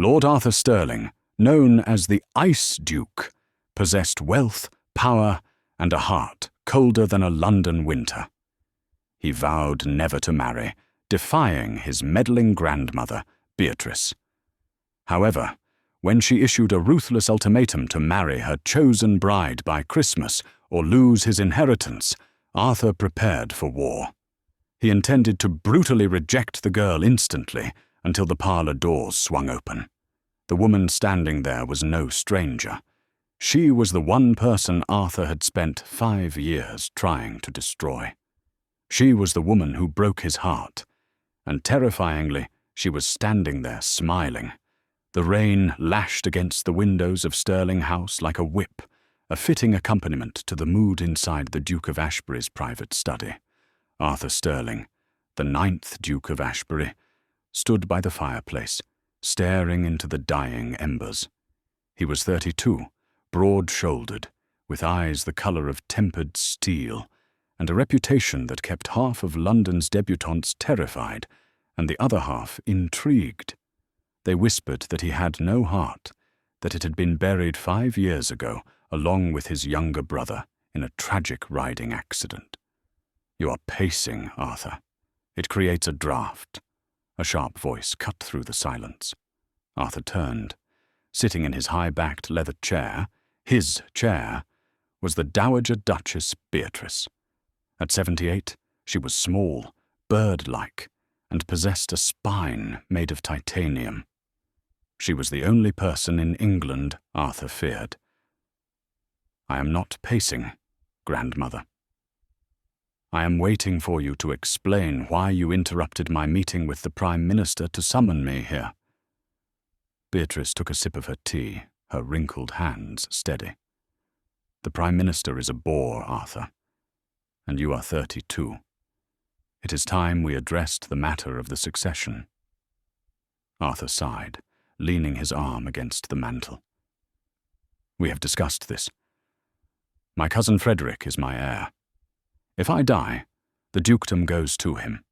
Lord Arthur Sterling, known as the Ice Duke, possessed wealth, power, and a heart colder than a London winter. He vowed never to marry, defying his meddling grandmother, Beatrice. However, when she issued a ruthless ultimatum to marry her chosen bride by Christmas or lose his inheritance, Arthur prepared for war. He intended to brutally reject the girl instantly until the parlor doors swung open. The woman standing there was no stranger. She was the one person Arthur had spent 5 years trying to destroy. She was the woman who broke his heart, and terrifyingly, she was standing there smiling. The rain lashed against the windows of Stirling House like a whip, a fitting accompaniment to the mood inside the Duke of Ashbury's private study. Arthur Sterling, the 9th Duke of Ashbury, stood by the fireplace, staring into the dying embers. He was 32, broad-shouldered, with eyes the colour of tempered steel, and a reputation that kept half of London's debutantes terrified and the other half intrigued. They whispered that he had no heart, that it had been buried 5 years ago, along with his younger brother, in a tragic riding accident. "You are pacing, Arthur. It creates a draught." A sharp voice cut through the silence. Arthur turned. Sitting in his high-backed leather chair, his chair, was the Dowager Duchess Beatrice. At 78, she was small, bird-like, and possessed a spine made of titanium. She was the only person in England Arthur feared. "I am not pacing, grandmother. I am waiting for you to explain why you interrupted my meeting with the Prime Minister to summon me here." Beatrice took a sip of her tea, her wrinkled hands steady. "The Prime Minister is a bore, Arthur, and you are 32. It is time we addressed the matter of the succession." Arthur sighed, leaning his arm against the mantel. "We have discussed this. My cousin Frederick is my heir. If I die, the dukedom goes to him.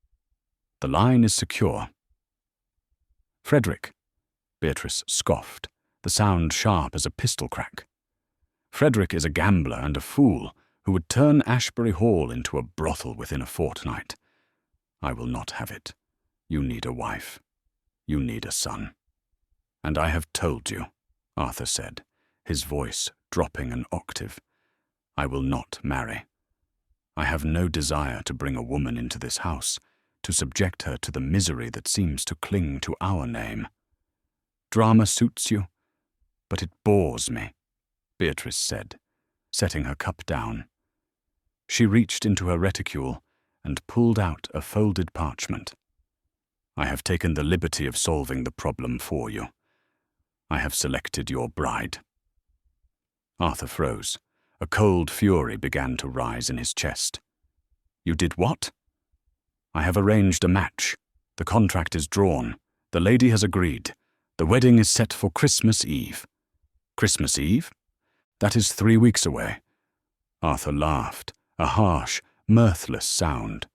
The line is secure." "Frederick," Beatrice scoffed, the sound sharp as a pistol crack. "Frederick is a gambler and a fool who would turn Ashbury Hall into a brothel within a fortnight. I will not have it. You need a wife. You need a son. And I have told you," Arthur said, his voice dropping an octave. "I will not marry. I have no desire to bring a woman into this house, to subject her to the misery that seems to cling to our name. Drama suits you, but it bores me," Beatrice said, setting her cup down. She reached into her reticule and pulled out a folded parchment. "I have taken the liberty of solving the problem for you. I have selected your bride." Arthur froze. A cold fury began to rise in his chest. "You did what?" "I have arranged a match. The contract is drawn. The lady has agreed. The wedding is set for Christmas Eve." "Christmas Eve? That is 3 weeks away." Arthur laughed, a harsh, mirthless sound.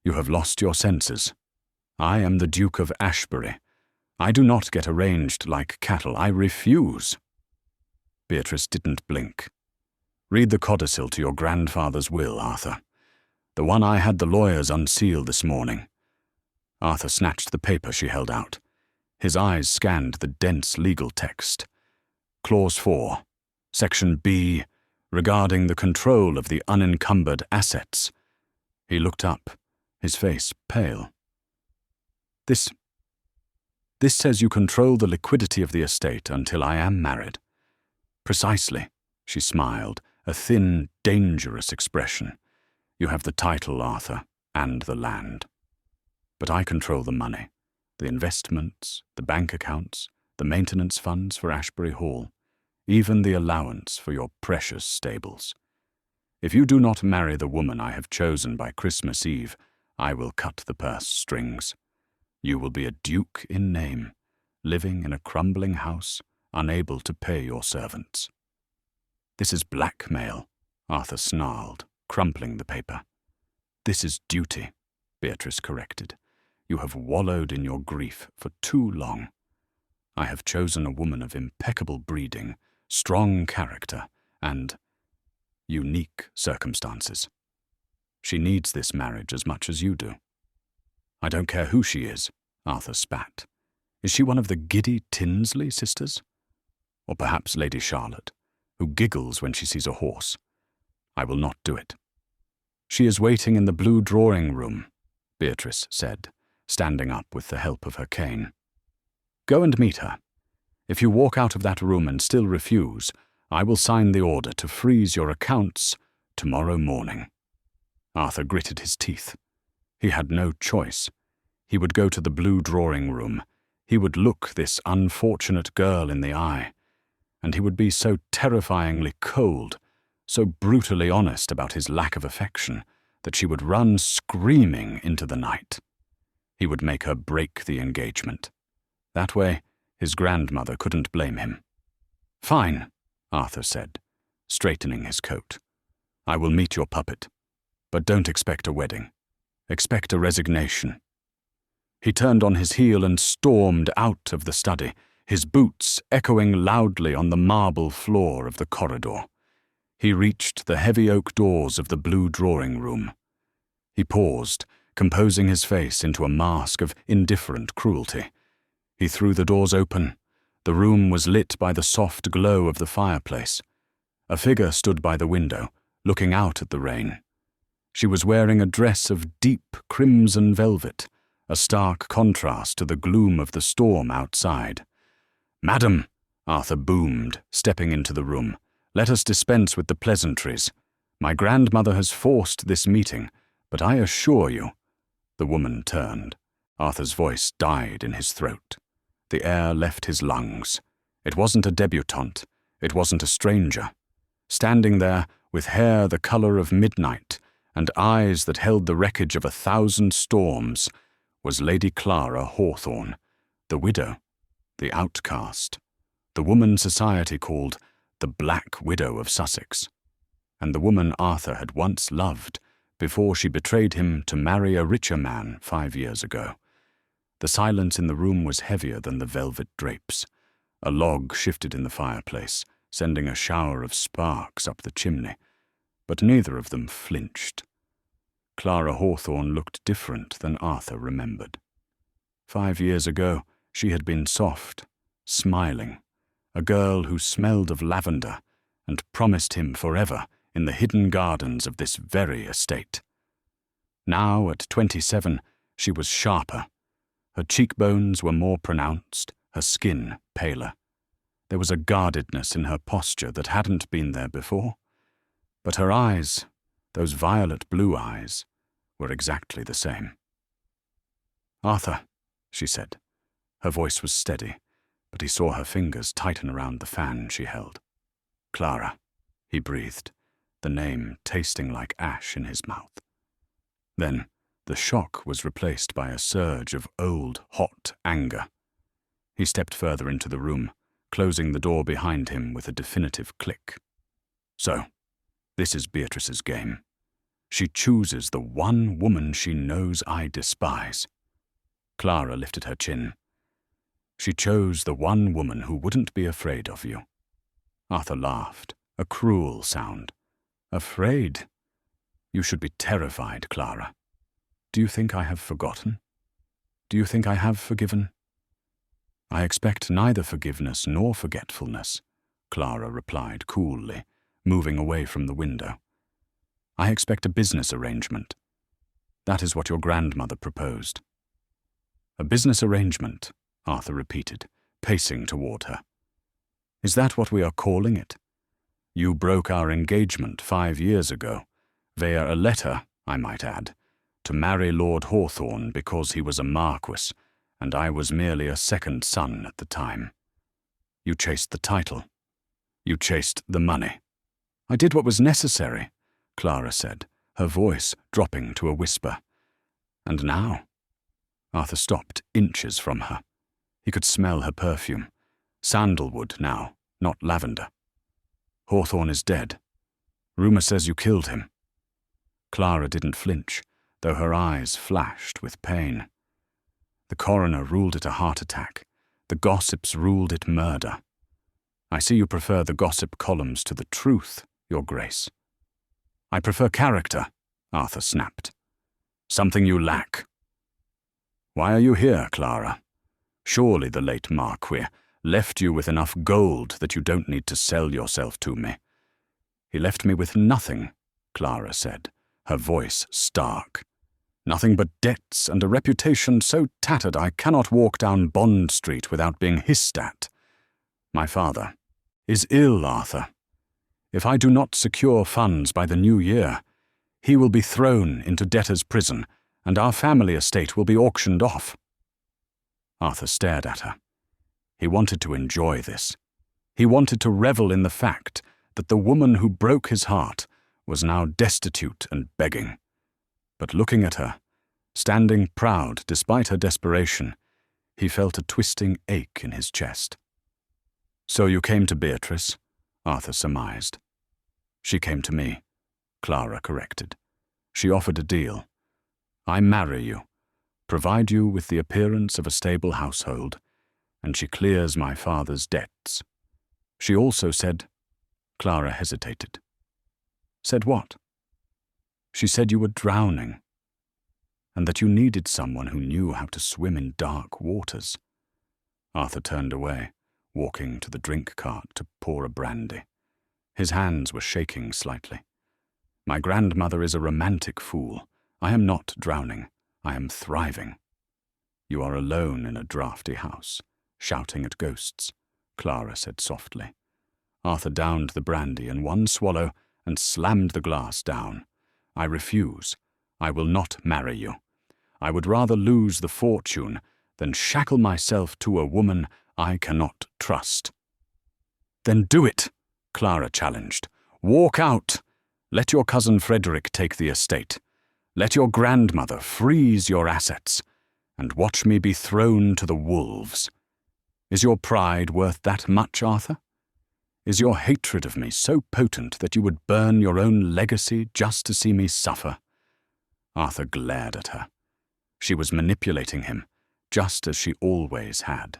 "You have lost your senses. I am the Duke of Ashbury. I do not get arranged like cattle. I refuse." Beatrice didn't blink. "Read the codicil to your grandfather's will, Arthur. The one I had the lawyers unseal this morning." Arthur snatched the paper she held out. His eyes scanned the dense legal text. Clause 4, Section B, regarding the control of the unencumbered assets. He looked up, his face pale. This says you control the liquidity of the estate until I am married." "Precisely," she smiled, a thin, dangerous expression. "You have the title, Arthur, and the land. But I control the money, the investments, the bank accounts, the maintenance funds for Ashbury Hall, even the allowance for your precious stables. If you do not marry the woman I have chosen by Christmas Eve, I will cut the purse strings. You will be a duke in name, living in a crumbling house, unable to pay your servants." "This is blackmail," Arthur snarled, crumpling the paper. "This is duty," Beatrice corrected. "You have wallowed in your grief for too long. I have chosen a woman of impeccable breeding, strong character, and unique circumstances. She needs this marriage as much as you do." "I don't care who she is," Arthur spat. "Is she one of the giddy Tinsley sisters? Or perhaps Lady Charlotte, who giggles when she sees a horse? I will not do it." "She is waiting in the blue drawing-room," Beatrice said, standing up with the help of her cane. "Go and meet her. If you walk out of that room and still refuse, I will sign the order to freeze your accounts tomorrow morning." Arthur gritted his teeth. He had no choice. He would go to the blue drawing-room. He would look this unfortunate girl in the eye. And he would be so terrifyingly cold, so brutally honest about his lack of affection, that she would run screaming into the night. He would make her break the engagement. That way, his grandmother couldn't blame him. "Fine," Arthur said, straightening his coat. "I will meet your puppet. But don't expect a wedding. Expect a resignation." He turned on his heel and stormed out of the study, his boots echoing loudly on the marble floor of the corridor. He reached the heavy oak doors of the blue drawing-room. He paused, composing his face into a mask of indifferent cruelty. He threw the doors open. The room was lit by the soft glow of the fireplace. A figure stood by the window, looking out at the rain. She was wearing a dress of deep crimson velvet, a stark contrast to the gloom of the storm outside. "Madam," Arthur boomed, stepping into the room, "let us dispense with the pleasantries. My grandmother has forced this meeting, but I assure you—" The woman turned. Arthur's voice died in his throat. The air left his lungs. It wasn't a debutante. It wasn't a stranger. Standing there, with hair the color of midnight and eyes that held the wreckage of 1,000 storms, was Lady Clara Hawthorne, the widow, the outcast, the woman society called the Black Widow of Sussex, and the woman Arthur had once loved before she betrayed him to marry a richer man 5 years ago. The silence in the room was heavier than the velvet drapes. A log shifted in the fireplace, sending a shower of sparks up the chimney, but neither of them flinched. Clara Hawthorne looked different than Arthur remembered. 5 years ago, she had been soft, smiling, a girl who smelled of lavender and promised him forever in the hidden gardens of this very estate. Now, at 27, she was sharper. Her cheekbones were more pronounced, her skin paler. There was a guardedness in her posture that hadn't been there before. But her eyes, those violet blue eyes, were exactly the same. "Arthur," she said. Her voice was steady, but he saw her fingers tighten around the fan she held. "Clara," he breathed, the name tasting like ash in his mouth. Then the shock was replaced by a surge of old, hot anger. He stepped further into the room, closing the door behind him with a definitive click. "So, this is Beatrice's game. She chooses the one woman she knows I despise." Clara lifted her chin. "She chose the one woman who wouldn't be afraid of you." Arthur laughed, a cruel sound. "Afraid? You should be terrified, Clara. Do you think I have forgotten? Do you think I have forgiven?" "I expect neither forgiveness nor forgetfulness," Clara replied coolly, moving away from the window. "I expect a business arrangement. That is what your grandmother proposed." "A business arrangement," Arthur repeated, pacing toward her. "Is that what we are calling it? You broke our engagement 5 years ago, via a letter, I might add, to marry Lord Hawthorne because he was a marquis, and I was merely a second son at the time. You chased the title. You chased the money." "I did what was necessary," Clara said, her voice dropping to a whisper. "And now?" Arthur stopped inches from her. He could smell her perfume. Sandalwood now, not lavender. "Hawthorne is dead. Rumor says you killed him." Clara didn't flinch, though her eyes flashed with pain. "The coroner ruled it a heart attack. The gossips ruled it murder. I see you prefer the gossip columns to the truth, Your Grace. I prefer character, Arthur snapped. Something you lack. Why are you here, Clara? Surely the late Marquis left you with enough gold that you don't need to sell yourself to me. He left me with nothing, Clara said, her voice stark. Nothing but debts and a reputation so tattered I cannot walk down Bond Street without being hissed at. My father is ill, Arthur. If I do not secure funds by the new year, he will be thrown into debtor's prison, and our family estate will be auctioned off. Arthur stared at her. He wanted to enjoy this. He wanted to revel in the fact that the woman who broke his heart was now destitute and begging. But looking at her, standing proud despite her desperation, he felt a twisting ache in his chest. So you came to Beatrice, Arthur surmised. She came to me, Clara corrected. She offered a deal. I marry you, provide you with the appearance of a stable household, and she clears my father's debts. She also said— Clara hesitated. Said what? She said you were drowning, and that you needed someone who knew how to swim in dark waters. Arthur turned away, walking to the drink cart to pour a brandy. His hands were shaking slightly. My grandmother is a romantic fool. I am not drowning. I am thriving. You are alone in a draughty house, shouting at ghosts, Clara said softly. Arthur downed the brandy in one swallow and slammed the glass down. I refuse. I will not marry you. I would rather lose the fortune than shackle myself to a woman I cannot trust. Then do it, Clara challenged. Walk out. Let your cousin Frederick take the estate. Let your grandmother freeze your assets, and watch me be thrown to the wolves. Is your pride worth that much, Arthur? Is your hatred of me so potent that you would burn your own legacy just to see me suffer? Arthur glared at her. She was manipulating him, just as she always had.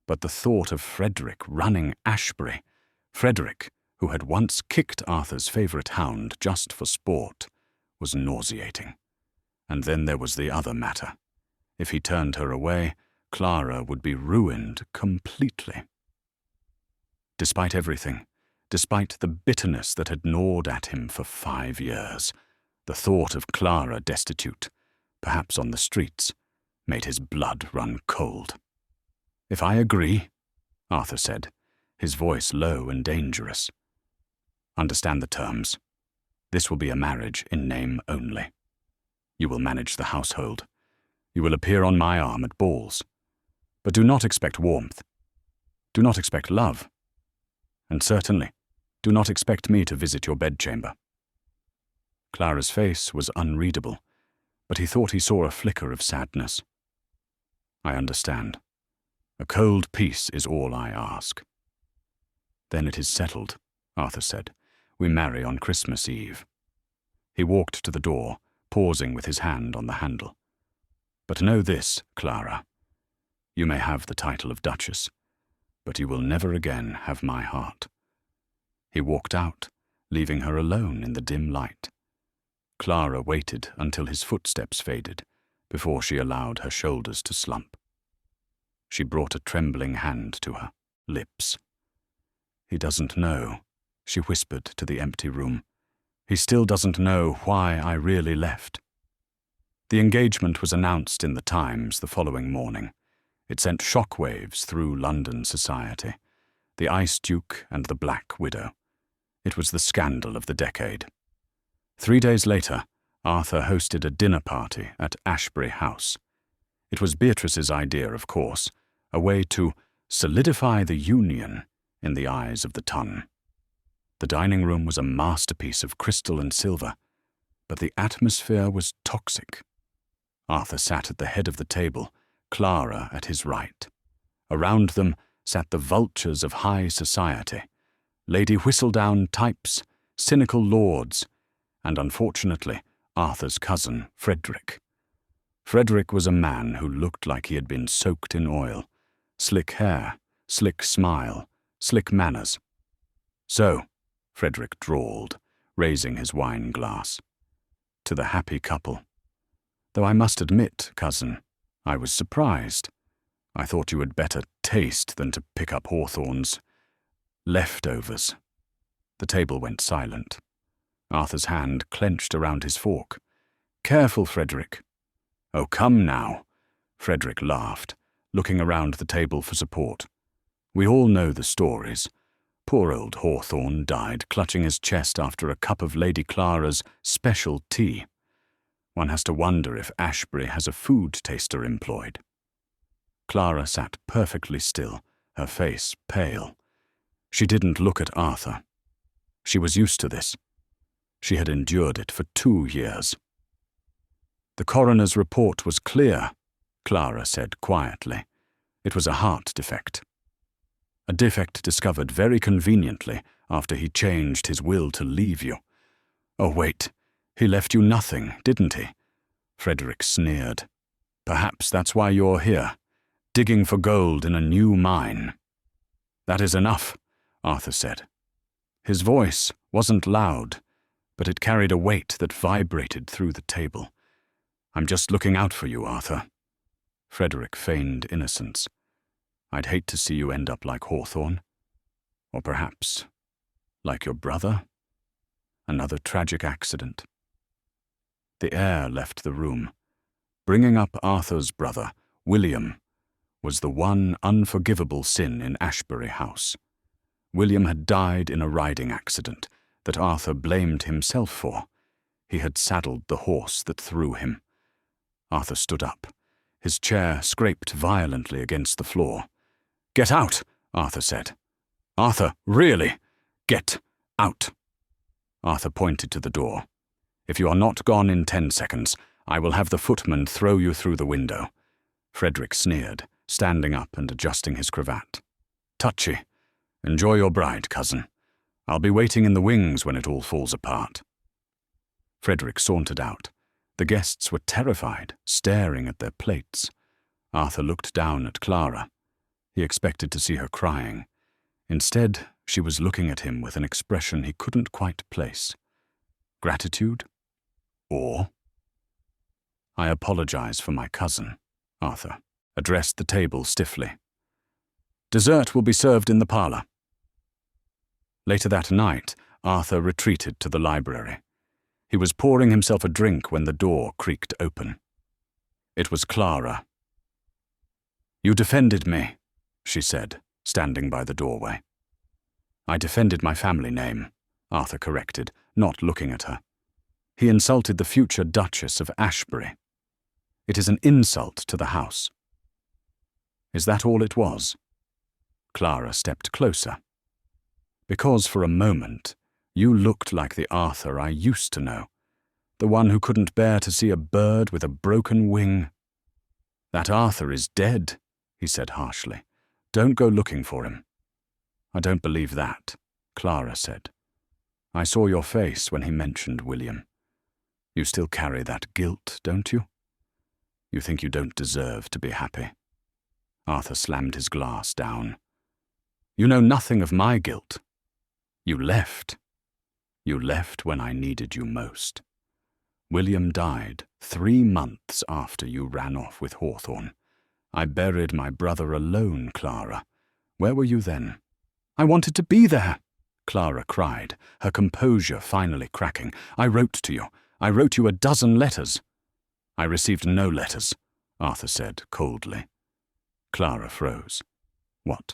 But the thought of Frederick running Ashbury, Frederick, who had once kicked Arthur's favourite hound just for sport, was nauseating. And then there was the other matter. If he turned her away, Clara would be ruined completely. Despite everything, despite the bitterness that had gnawed at him for 5 years, the thought of Clara destitute, perhaps on the streets, made his blood run cold. If I agree, Arthur said, his voice low and dangerous. Understand the terms. This will be a marriage in name only. You will manage the household. You will appear on my arm at balls. But do not expect warmth. Do not expect love. And certainly, do not expect me to visit your bedchamber. Clara's face was unreadable, but he thought he saw a flicker of sadness. I understand. A cold peace is all I ask. Then it is settled, Arthur said. We marry on Christmas Eve. He walked to the door, pausing with his hand on the handle. But know this, Clara. You may have the title of Duchess, but you will never again have my heart. He walked out, leaving her alone in the dim light. Clara waited until his footsteps faded, before she allowed her shoulders to slump. She brought a trembling hand to her lips. He doesn't know, she whispered to the empty room. He still doesn't know why I really left. The engagement was announced in the Times the following morning. It sent shockwaves through London society. The Ice Duke and the Black Widow. It was the scandal of the decade. 3 days later, Arthur hosted a dinner party at Ashbury House. It was Beatrice's idea, of course, a way to solidify the union in the eyes of the ton. The dining room was a masterpiece of crystal and silver, but the atmosphere was toxic. Arthur sat at the head of the table, Clara at his right. Around them sat the vultures of high society, Lady Whistledown types, cynical lords, and unfortunately, Arthur's cousin, Frederick. Frederick was a man who looked like he had been soaked in oil, Slick hair, slick smile, slick manners. "So," Frederick drawled, raising his wine glass. "To the happy couple. Though I must admit, cousin, I was surprised. I thought you had better taste than to pick up Hawthorne's leftovers." The table went silent. Arthur's hand clenched around his fork. "Careful, Frederick." "Oh, come now," Frederick laughed, looking around the table for support. "We all know the stories. Poor old Hawthorne died clutching his chest after a cup of Lady Clara's special tea. One has to wonder if Ashbury has a food taster employed." Clara sat perfectly still, her face pale. She didn't look at Arthur. She was used to this. She had endured it for 2 years. "The coroner's report was clear," Clara said quietly. "It was a heart defect. A defect discovered very conveniently after he changed his will to leave you. Oh, wait, he left you nothing, didn't he?" Frederick sneered. "Perhaps that's why you're here, digging for gold in a new mine." "That is enough," Arthur said. His voice wasn't loud, but it carried a weight that vibrated through the table. "I'm just looking out for you, Arthur." Frederick feigned innocence. "I'd hate to see you end up like Hawthorne. Or perhaps like your brother. Another tragic accident." The air left the room. Bringing up Arthur's brother, William, was the one unforgivable sin in Ashbury House. William had died in a riding accident that Arthur blamed himself for. He had saddled the horse that threw him. Arthur stood up. His chair scraped violently against the floor. "Get out," Arthur said. "Arthur, really, get out." Arthur pointed to the door. "If you are not gone in 10 seconds, I will have the footman throw you through the window." Frederick sneered, standing up and adjusting his cravat. "Touchy. Enjoy your bride, cousin. I'll be waiting in the wings when it all falls apart." Frederick sauntered out. The guests were terrified, staring at their plates. Arthur looked down at Clara. He expected to see her crying. Instead, she was looking at him with an expression he couldn't quite place. Gratitude? Awe? "I apologize for my cousin," Arthur addressed the table stiffly. "Dessert will be served in the parlor." Later that night, Arthur retreated to the library. He was pouring himself a drink when the door creaked open. It was Clara. "You defended me," she said, standing by the doorway. "I defended my family name," Arthur corrected, not looking at her. "He insulted the future Duchess of Ashbury. It is an insult to the house." "Is that all it was?" Clara stepped closer. "Because for a moment, you looked like the Arthur I used to know, the one who couldn't bear to see a bird with a broken wing." "That Arthur is dead," he said harshly. "Don't go looking for him." "I don't believe that," Clara said. "I saw your face when he mentioned William. You still carry that guilt, don't you? You think you don't deserve to be happy." Arthur slammed his glass down. "You know nothing of my guilt. You left. You left when I needed you most. William died 3 months after you ran off with Hawthorne. I buried my brother alone, Clara. Where were you then?" "I wanted to be there," Clara cried, her composure finally cracking. "I wrote to you. I wrote you a dozen letters." "I received no letters," Arthur said coldly. Clara froze. "What?"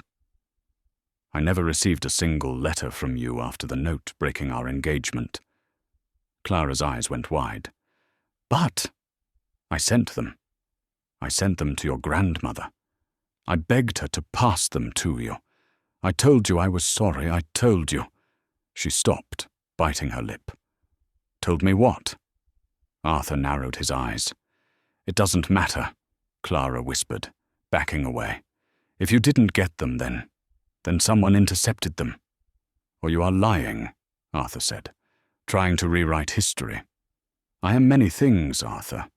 "I never received a single letter from you after the note breaking our engagement." Clara's eyes went wide. "But I sent them. I sent them to your grandmother. I begged her to pass them to you. I told you I was sorry, I told you." She stopped, biting her lip. "Told me what?" Arthur narrowed his eyes. "It doesn't matter," Clara whispered, backing away. "If you didn't get them, then someone intercepted them." "Or you are lying," Arthur said, "trying to rewrite history." "I am many things, Arthur,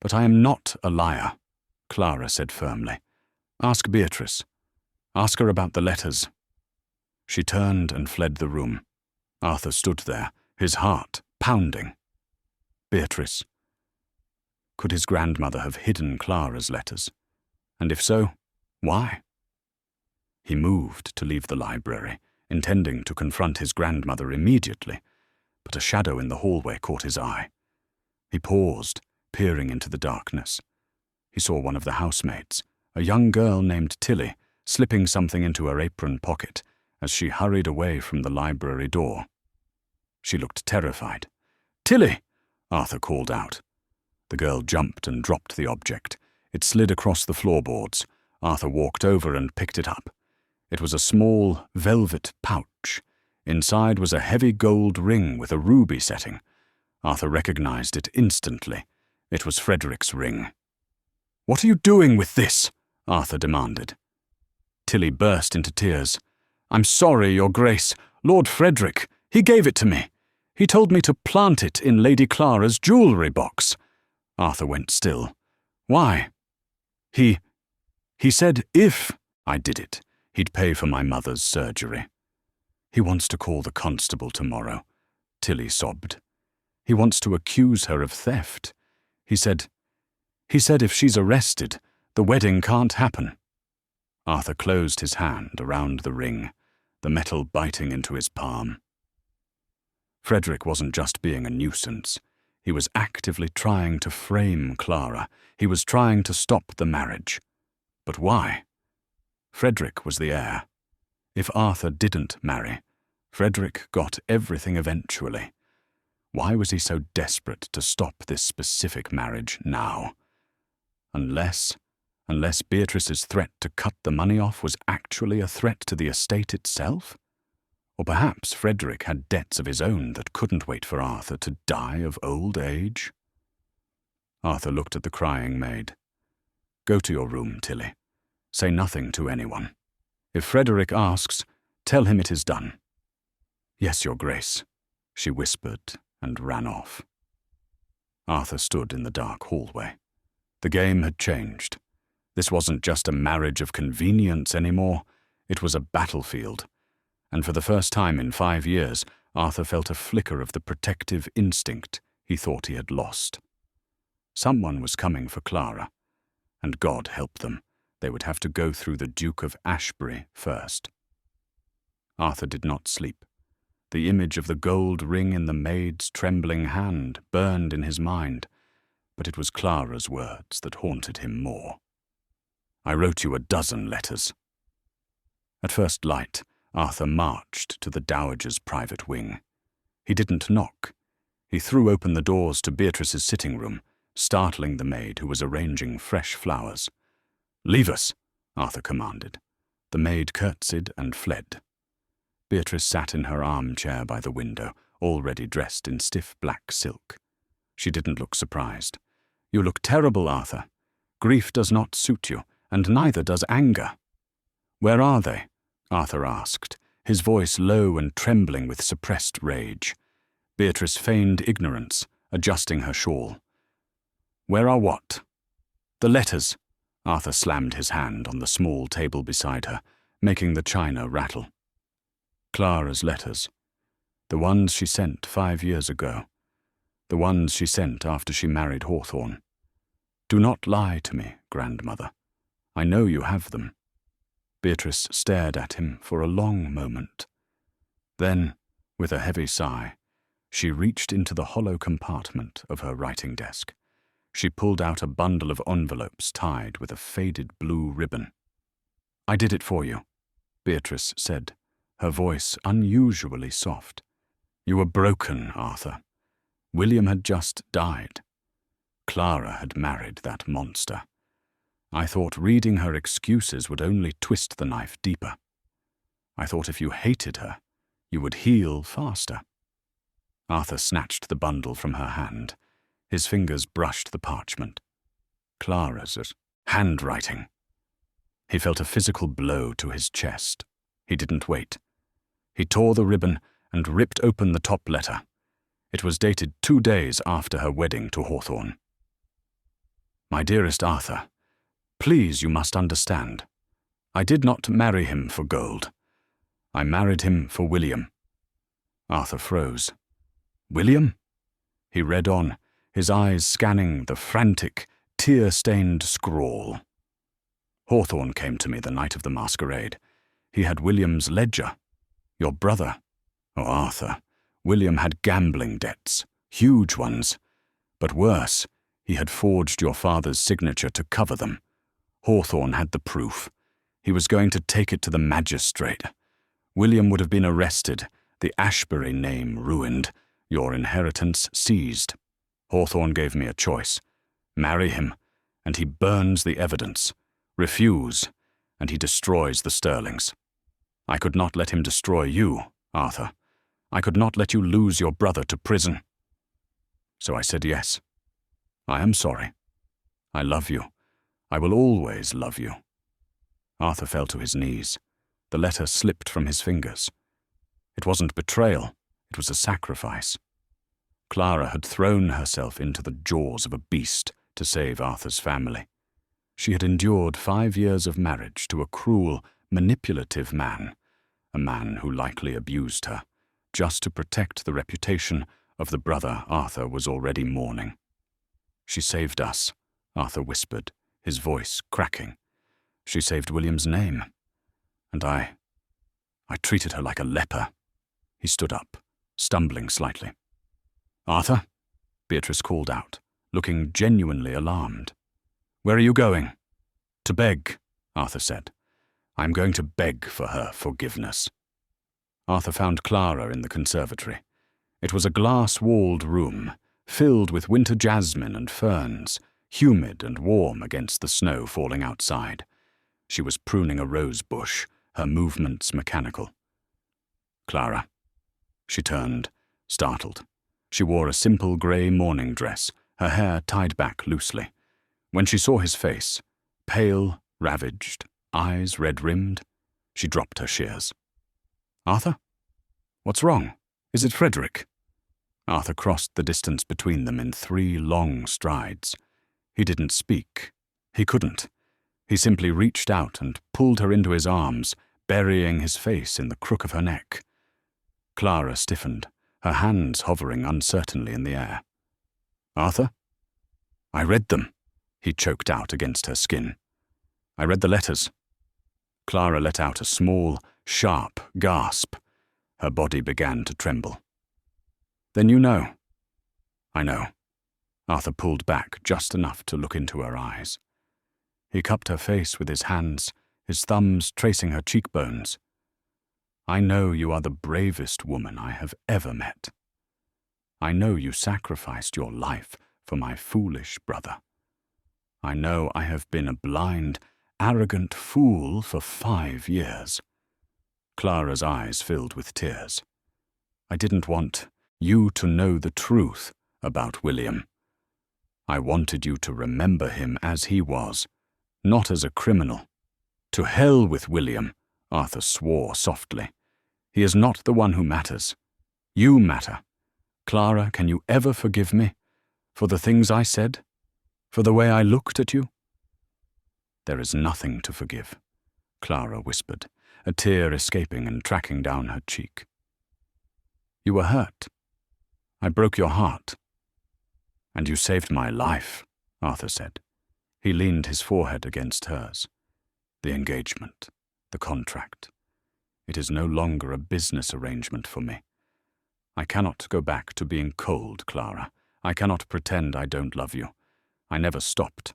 but I am not a liar," Clara said firmly. Ask Beatrice. Ask her about the letters." She turned and fled the room. Arthur stood there, his heart pounding. Beatrice. Could his grandmother have hidden Clara's letters? And if so, why? He moved to leave the library, intending to confront his grandmother immediately, but a shadow in the hallway caught his eye. He paused, peering into the darkness. He saw one of the housemaids, a young girl named Tilly, slipping something into her apron pocket as she hurried away from the library door. She looked terrified. "Tilly!" Arthur called out. The girl jumped and dropped the object. It slid across the floorboards. Arthur walked over and picked it up. It was a small, velvet pouch. Inside was a heavy gold ring with a ruby setting. Arthur recognized it instantly. It was Frederick's ring. "What are you doing with this?" Arthur demanded. Tilly burst into tears. "I'm sorry, Your Grace. Lord Frederick, he gave it to me. He told me to plant it in Lady Clara's jewellery box." Arthur went still. "Why?" He said if I did it, he'd pay for my mother's surgery." "He wants to call the constable tomorrow," Tilly sobbed. "He wants to accuse her of theft. He said if she's arrested, the wedding can't happen." Arthur closed his hand around the ring, the metal biting into his palm. Frederick wasn't just being a nuisance. He was actively trying to frame Clara. He was trying to stop the marriage. But why? Frederick was the heir. If Arthur didn't marry, Frederick got everything eventually. Why was he so desperate to stop this specific marriage now? Unless Beatrice's threat to cut the money off was actually a threat to the estate itself? Or perhaps Frederick had debts of his own that couldn't wait for Arthur to die of old age? Arthur looked at the crying maid. "Go to your room, Tilly. Say nothing to anyone. If Frederick asks, tell him it is done." "Yes, Your Grace," she whispered and ran off. Arthur stood in the dark hallway. The game had changed. This wasn't just a marriage of convenience anymore. It was a battlefield. And for the first time in 5 years, Arthur felt a flicker of the protective instinct he thought he had lost. Someone was coming for Clara, and God help them, they would have to go through the Duke of Ashbury first. Arthur did not sleep. The image of the gold ring in the maid's trembling hand burned in his mind, but it was Clara's words that haunted him more. "I wrote you a dozen letters." At first light, Arthur marched to the Dowager's private wing. He didn't knock. He threw open the doors to Beatrice's sitting room, startling the maid who was arranging fresh flowers. "Leave us," Arthur commanded. The maid curtsied and fled. Beatrice sat in her armchair by the window, already dressed in stiff black silk. She didn't look surprised. "You look terrible, Arthur. Grief does not suit you, and neither does anger." "Where are they?" Arthur asked, his voice low and trembling with suppressed rage. Beatrice feigned ignorance, adjusting her shawl. "Where are what?" "The letters." Arthur slammed his hand on the small table beside her, making the china rattle. Clara's letters. The ones she sent 5 years ago. The ones she sent after she married Hawthorne. "Do not lie to me, grandmother. I know you have them." Beatrice stared at him for a long moment. Then, with a heavy sigh, she reached into the hollow compartment of her writing desk. She pulled out a bundle of envelopes tied with a faded blue ribbon. "I did it for you," Beatrice said, her voice unusually soft. "You were broken, Arthur. William had just died. Clara had married that monster. I thought reading her excuses would only twist the knife deeper. I thought if you hated her, you would heal faster." Arthur snatched the bundle from her hand. His fingers brushed the parchment. Clara's handwriting. He felt a physical blow to his chest. He didn't wait. He tore the ribbon and ripped open the top letter. It was dated 2 days after her wedding to Hawthorne. "My dearest Arthur, Please, you must understand. I did not marry him for gold. I married him for William." Arthur froze. "William?" He read on, his eyes scanning the frantic, tear-stained scrawl. "Hawthorne came to me the night of the masquerade. He had William's ledger. Your brother. Oh, Arthur, William had gambling debts, huge ones. But worse, he had forged your father's signature to cover them. Hawthorne had the proof. He was going to take it to the magistrate. William would have been arrested, the Ashbury name ruined, your inheritance seized. Hawthorne gave me a choice. Marry him, and he burns the evidence. Refuse, and he destroys the sterlings. I could not let him destroy you, Arthur. I could not let you lose your brother to prison. So I said yes. I am sorry. I love you. I will always love you." Arthur fell to his knees. The letter slipped from his fingers. It wasn't betrayal, it was a sacrifice. Clara had thrown herself into the jaws of a beast to save Arthur's family. She had endured 5 years of marriage to a cruel, manipulative man, a man who likely abused her, just to protect the reputation of the brother Arthur was already mourning. "She saved us," Arthur whispered, his voice cracking. "She saved William's name. And I treated her like a leper." He stood up, stumbling slightly. "Arthur?" Beatrice called out, looking genuinely alarmed. "Where are you going?" "To beg," Arthur said. "I am going to beg for her forgiveness." Arthur found Clara in the conservatory. It was a glass-walled room, filled with winter jasmine and ferns, humid and warm against the snow falling outside. She was pruning a rose bush, her movements mechanical. "Clara." She turned, startled. She wore a simple grey morning dress, her hair tied back loosely. When she saw his face, pale, ravaged, eyes red-rimmed, she dropped her shears. "Arthur? What's wrong? Is it Frederick?" Arthur crossed the distance between them in 3 long strides. He didn't speak. He couldn't. He simply reached out and pulled her into his arms, burying his face in the crook of her neck. Clara stiffened, her hands hovering uncertainly in the air. "Arthur?" "I read them," he choked out against her skin. "I read the letters." Clara let out a small, sharp gasp. Her body began to tremble. "Then you know." "I know." Arthur pulled back just enough to look into her eyes. He cupped her face with his hands, his thumbs tracing her cheekbones. "I know you are the bravest woman I have ever met. I know you sacrificed your life for my foolish brother. I know I have been a blind, arrogant fool for 5 years." Clara's eyes filled with tears. "I didn't want you to know the truth about William. I wanted you to remember him as he was, not as a criminal. To hell with William," Arthur swore softly. "He is not the one who matters. You matter. Clara, can you ever forgive me? For the things I said? For the way I looked at you?" "There is nothing to forgive," Clara whispered, a tear escaping and tracking down her cheek. "You were hurt. I broke your heart." "And you saved my life," Arthur said. He leaned his forehead against hers. "The engagement, the contract. It is no longer a business arrangement for me. I cannot go back to being cold, Clara. I cannot pretend I don't love you. I never stopped.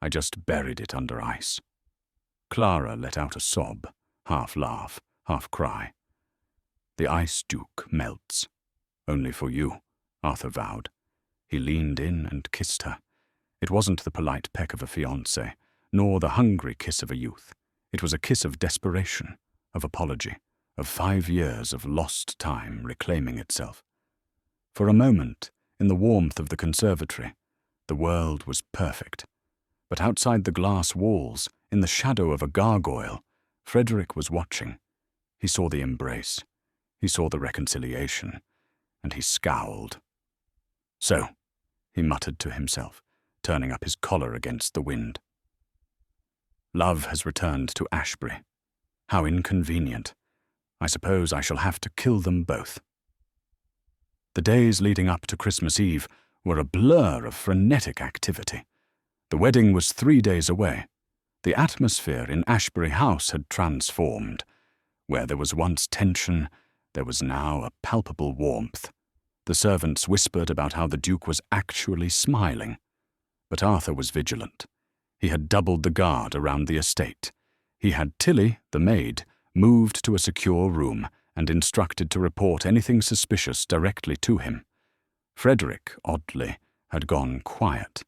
I just buried it under ice." Clara let out a sob, half laugh, half cry. "The ice duke melts. Only for you," Arthur vowed. He leaned in and kissed her. It wasn't the polite peck of a fiancé, nor the hungry kiss of a youth. It was a kiss of desperation, of apology, of 5 years of lost time reclaiming itself. For a moment, in the warmth of the conservatory, the world was perfect. But outside the glass walls, in the shadow of a gargoyle, Frederick was watching. He saw the embrace. He saw the reconciliation. And he scowled. "So," he muttered to himself, turning up his collar against the wind. Love has returned to Ashbury. How inconvenient. I suppose I shall have to kill them both. The days leading up to Christmas Eve were a blur of frenetic activity. The wedding was 3 days away. The atmosphere in Ashbury House had transformed. Where there was once tension, there was now a palpable warmth. The servants whispered about how the Duke was actually smiling. But Arthur was vigilant. He had doubled the guard around the estate. He had Tilly, the maid, moved to a secure room and instructed to report anything suspicious directly to him. Frederick, oddly, had gone quiet.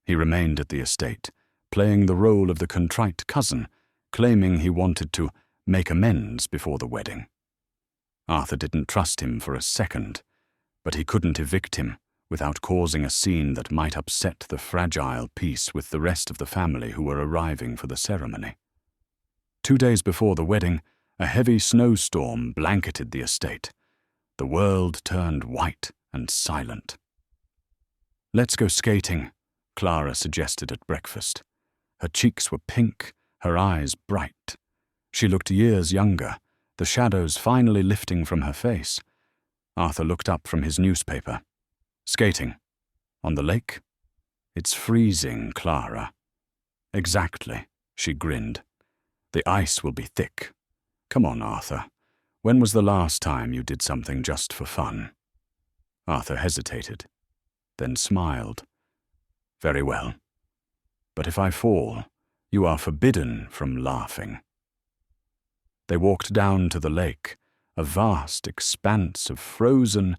He remained at the estate, playing the role of the contrite cousin, claiming he wanted to make amends before the wedding. Arthur didn't trust him for a second, but he couldn't evict him without causing a scene that might upset the fragile peace with the rest of the family who were arriving for the ceremony. 2 days before the wedding, a heavy snowstorm blanketed the estate. The world turned white and silent. "Let's go skating," Clara suggested at breakfast. Her cheeks were pink, her eyes bright. She looked years younger, the shadows finally lifting from her face. Arthur looked up from his newspaper. "Skating? On the lake?" "It's freezing, Clara." "Exactly," she grinned. "The ice will be thick. Come on, Arthur. When was the last time you did something just for fun?" Arthur hesitated, then smiled. "Very well. But if I fall, you are forbidden from laughing." They walked down to the lake, a vast expanse of frozen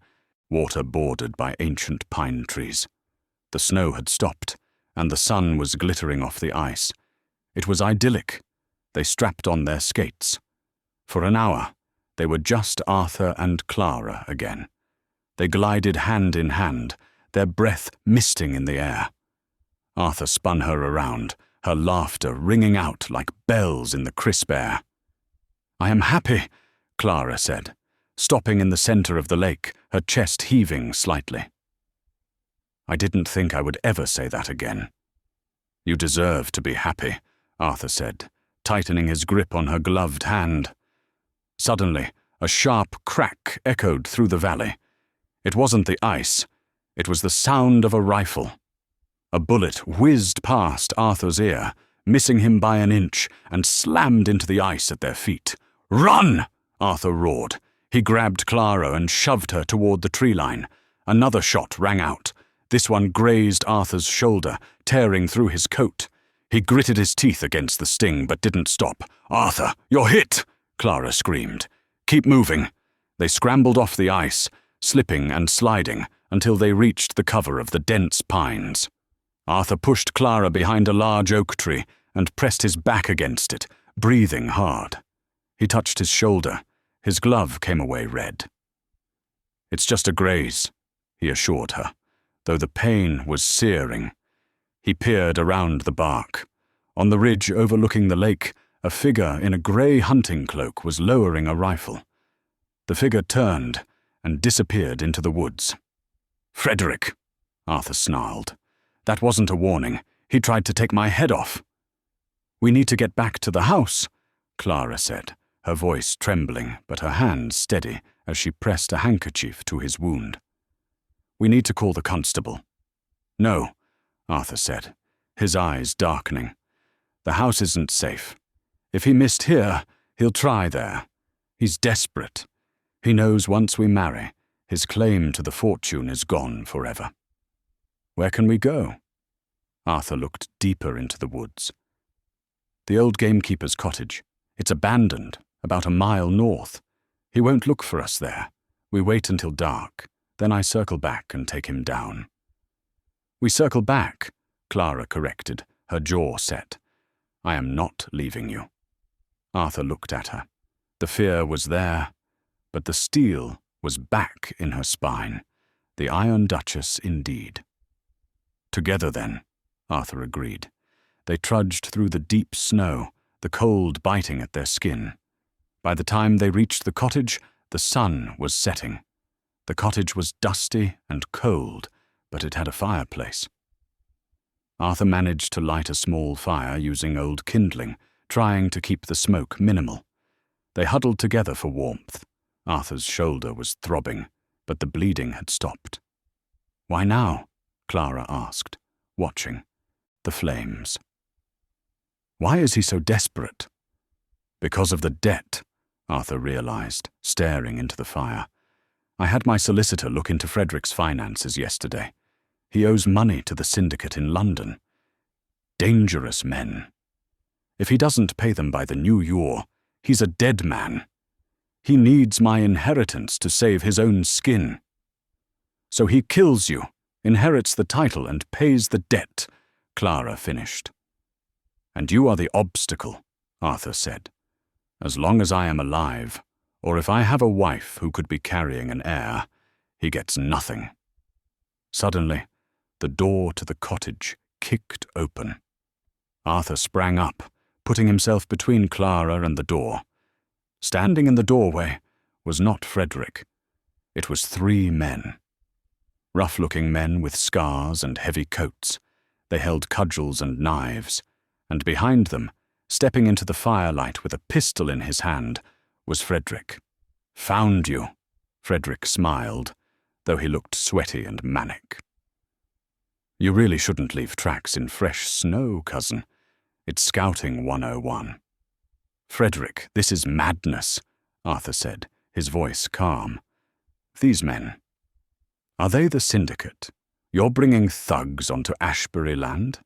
water bordered by ancient pine trees. The snow had stopped, and the sun was glittering off the ice. It was idyllic. They strapped on their skates. For an hour, they were just Arthur and Clara again. They glided hand in hand, their breath misting in the air. Arthur spun her around, her laughter ringing out like bells in the crisp air. "I am happy," Clara said, stopping in the center of the lake, her chest heaving slightly. "I didn't think I would ever say that again." "You deserve to be happy," Arthur said, tightening his grip on her gloved hand. Suddenly, a sharp crack echoed through the valley. It wasn't the ice, it was the sound of a rifle. A bullet whizzed past Arthur's ear, missing him by an inch, and slammed into the ice at their feet. "Run!" Arthur roared. He grabbed Clara and shoved her toward the tree line. Another shot rang out. This one grazed Arthur's shoulder, tearing through his coat. He gritted his teeth against the sting, but didn't stop. "Arthur, you're hit!" Clara screamed. "Keep moving." They scrambled off the ice, slipping and sliding, until they reached the cover of the dense pines. Arthur pushed Clara behind a large oak tree and pressed his back against it, breathing hard. He touched his shoulder. His glove came away red. "It's just a graze," he assured her, though the pain was searing. He peered around the bark. On the ridge overlooking the lake, a figure in a grey hunting cloak was lowering a rifle. The figure turned and disappeared into the woods. "Frederick," Arthur snarled. "That wasn't a warning. He tried to take my head off." "We need to get back to the house," Clara said, her voice trembling but her hands steady as she pressed a handkerchief to his wound. "We need to call the constable." "No," Arthur said, his eyes darkening. "The house isn't safe. If he missed here, he'll try there. He's desperate. He knows once we marry, his claim to the fortune is gone forever." "Where can we go?" Arthur looked deeper into the woods. "The old gamekeeper's cottage. It's abandoned, about a mile north. He won't look for us there. We wait until dark, then I circle back and take him down." "We circle back," Clara corrected, her jaw set. "I am not leaving you." Arthur looked at her. The fear was there, but the steel was back in her spine. The Iron Duchess indeed. "Together then," Arthur agreed. They trudged through the deep snow, the cold biting at their skin. By the time they reached the cottage, the sun was setting. The cottage was dusty and cold, but it had a fireplace. Arthur managed to light a small fire using old kindling, trying to keep the smoke minimal. They huddled together for warmth. Arthur's shoulder was throbbing, but the bleeding had stopped. "Why now?" Clara asked, watching. "The flames." "Why is he so desperate?" "Because of the debt," Arthur realized, staring into the fire. "I had my solicitor look into Frederick's finances yesterday. He owes money to the syndicate in London. Dangerous men. If he doesn't pay them by the new year, he's a dead man. He needs my inheritance to save his own skin. So he kills you, inherits the title, and pays the debt," Clara finished. "And you are the obstacle," Arthur said. "As long as I am alive, or if I have a wife who could be carrying an heir, he gets nothing." Suddenly, the door to the cottage kicked open. Arthur sprang up, putting himself between Clara and the door. Standing in the doorway was not Frederick. It was 3 men. Rough-looking men with scars and heavy coats. They held cudgels and knives, and behind them, stepping into the firelight with a pistol in his hand, was Frederick. "Found you," Frederick smiled, though he looked sweaty and manic. "You really shouldn't leave tracks in fresh snow, cousin. It's Scouting 101. "Frederick, this is madness," Arthur said, his voice calm. "These men, are they the syndicate? You're bringing thugs onto Ashbury land?"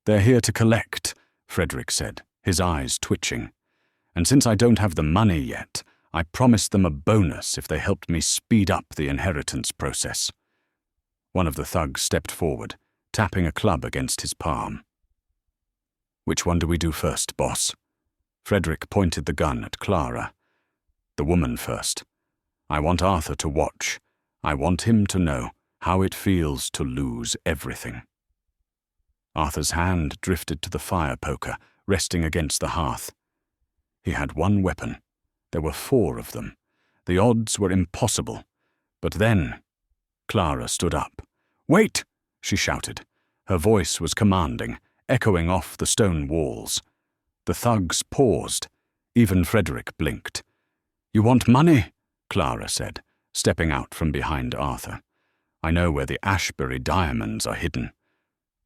"They're here to collect," Frederick said, his eyes twitching. "And since I don't have the money yet, I promised them a bonus if they helped me speed up the inheritance process." One of the thugs stepped forward, tapping a club against his palm. "Which one do we do first, boss?" Frederick pointed the gun at Clara. "The woman first. I want Arthur to watch. I want him to know how it feels to lose everything." Arthur's hand drifted to the fire poker, resting against the hearth. He had one weapon. There were 4 of them. The odds were impossible. But then Clara stood up. "Wait!" she shouted. Her voice was commanding, echoing off the stone walls. The thugs paused. Even Frederick blinked. "You want money?" Clara said, stepping out from behind Arthur. "I know where the Ashbury diamonds are hidden."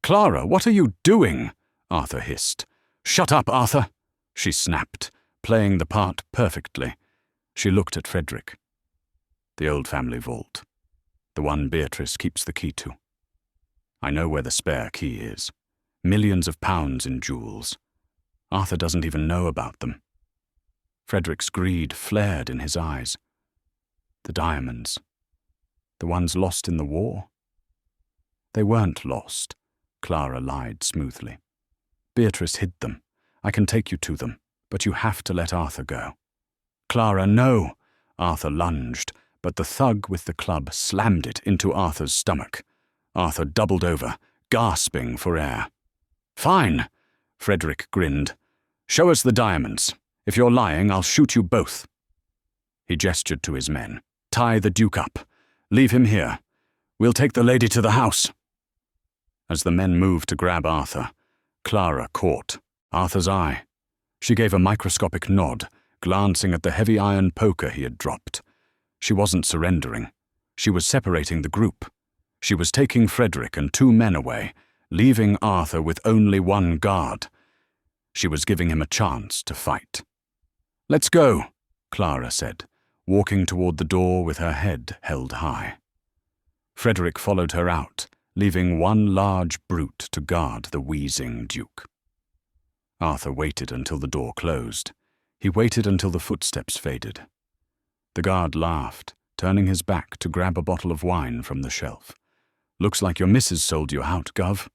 "Clara, what are you doing?" Arthur hissed. "Shut up, Arthur," she snapped, playing the part perfectly. She looked at Frederick. "The old family vault. The one Beatrice keeps the key to. I know where the spare key is. Millions of pounds in jewels. Arthur doesn't even know about them." Frederick's greed flared in his eyes. "The diamonds. The ones lost in the war?" "They weren't lost," Clara lied smoothly. "Beatrice hid them. I can take you to them, but you have to let Arthur go." "Clara, no!" Arthur lunged, but the thug with the club slammed it into Arthur's stomach. Arthur doubled over, gasping for air. "Fine," Frederick grinned. "Show us the diamonds. If you're lying, I'll shoot you both." He gestured to his men. "Tie the Duke up. Leave him here. We'll take the lady to the house." As the men moved to grab Arthur, Clara caught Arthur's eye. She gave a microscopic nod, glancing at the heavy iron poker he had dropped. She wasn't surrendering. She was separating the group. She was taking Frederick and 2 men away, leaving Arthur with only 1 guard. She was giving him a chance to fight. "Let's go," Clara said, walking toward the door with her head held high. Frederick followed her out, leaving 1 large brute to guard the wheezing Duke. Arthur waited until the door closed. He waited until the footsteps faded. The guard laughed, turning his back to grab a bottle of wine from the shelf. "Looks like your missus sold you out, Gov."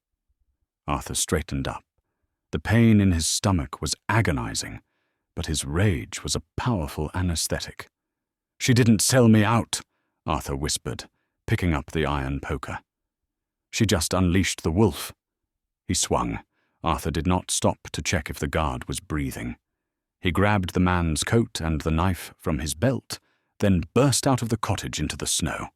Arthur straightened up. The pain in his stomach was agonizing, but his rage was a powerful anesthetic. "She didn't sell me out," Arthur whispered, picking up the iron poker. "She just unleashed the wolf." He swung. Arthur did not stop to check if the guard was breathing. He grabbed the man's coat and the knife from his belt, then burst out of the cottage into the snow.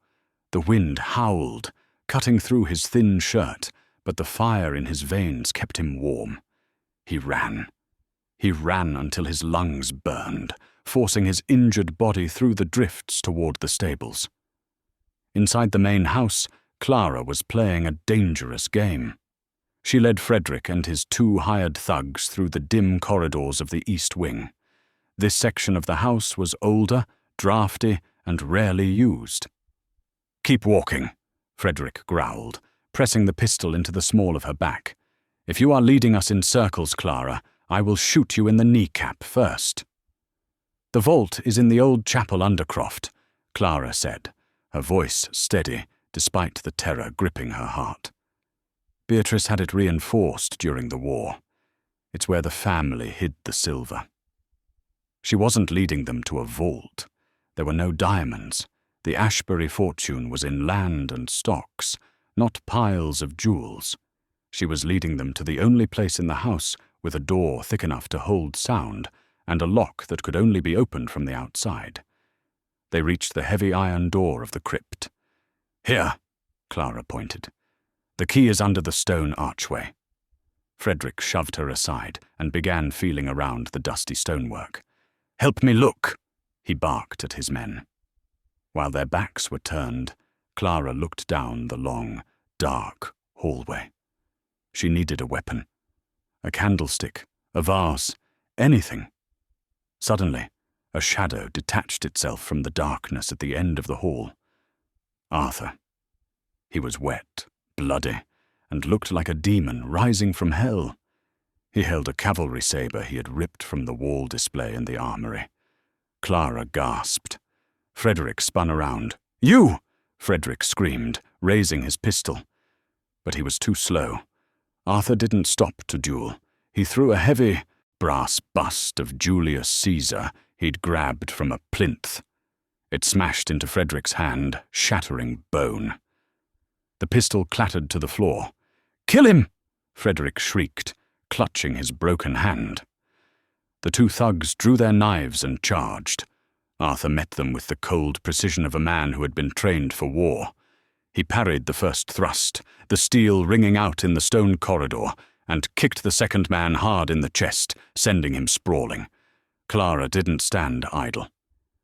The wind howled, cutting through his thin shirt, but the fire in his veins kept him warm. He ran. He ran until his lungs burned, forcing his injured body through the drifts toward the stables. Inside the main house, Claraara was playing a dangerous game. She led Frederick and his 2 hired thugs through the dim corridors of the east wing. This section of the house was older, drafty, and rarely used. "Keep walking," Frederick growled, pressing the pistol into the small of her back. "If you are leading us in circles, Claraara, I will shoot you in the kneecap first." "The vault is in the old chapel undercroft," Claraara said, her voice steady despite the terror gripping her heart. Beatrice had it reinforced during the war. It's where the family hid the silver. She wasn't leading them to a vault. There were no diamonds. The Ashbury fortune was in land and stocks, not piles of jewels. She was leading them to the only place in the house with a door thick enough to hold sound and a lock that could only be opened from the outside. They reached the heavy iron door of the crypt. "Here," Claraara pointed. "The key is under the stone archway." Frederick shoved her aside and began feeling around the dusty stonework. "Help me look," he barked at his men. While their backs were turned, Claraara looked down the long, dark hallway. She needed a weapon. A candlestick, a vase, anything. Suddenly, a shadow detached itself from the darkness at the end of the hall. Arthur. He was wet, bloody, and looked like a demon rising from hell. He held a cavalry saber he had ripped from the wall display in the armory. Claraara gasped. Frederick spun around. "You!" Frederick screamed, raising his pistol. But he was too slow. Arthur didn't stop to duel. He threw a heavy, brass bust of Julius Caesar he'd grabbed from a plinth. It smashed into Frederick's hand, shattering bone. The pistol clattered to the floor. "Kill him!" Frederick shrieked, clutching his broken hand. The 2 thugs drew their knives and charged. Arthur met them with the cold precision of a man who had been trained for war. He parried the first thrust, the steel ringing out in the stone corridor, and kicked the second man hard in the chest, sending him sprawling. Claraara didn't stand idle.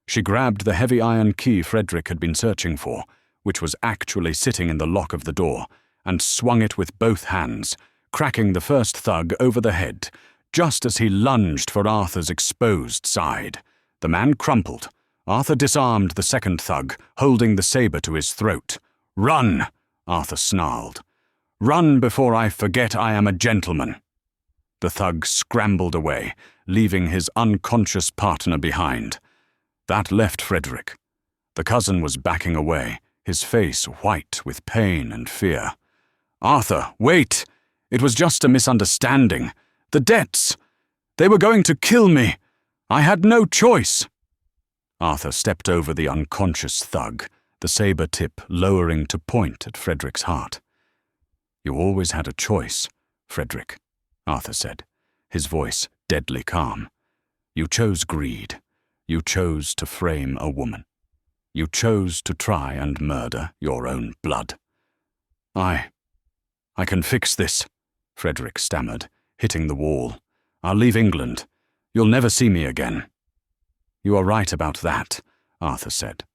She grabbed the heavy iron key Frederick had been searching for, which was actually sitting in the lock of the door, and swung it with both hands, cracking the first thug over the head, just as he lunged for Arthur's exposed side. The man crumpled. Arthur disarmed the second thug, holding the saber to his throat. "Run!" Arthur snarled. "Run before I forget I am a gentleman." The thug scrambled away, leaving his unconscious partner behind. That left Frederick. The cousin was backing away, his face white with pain and fear. "Arthur, wait! It was just a misunderstanding. The debts! They were going to kill me! I had no choice!" Arthur stepped over the unconscious thug, the saber tip lowering to point at Frederick's heart. "You always had a choice, Frederick," Arthur said, his voice deadly calm. "You chose greed. You chose to frame a woman. You chose to try and murder your own blood." I can fix this," Frederick stammered, hitting the wall. "I'll leave England. You'll never see me again." "You are right about that," Arthur said.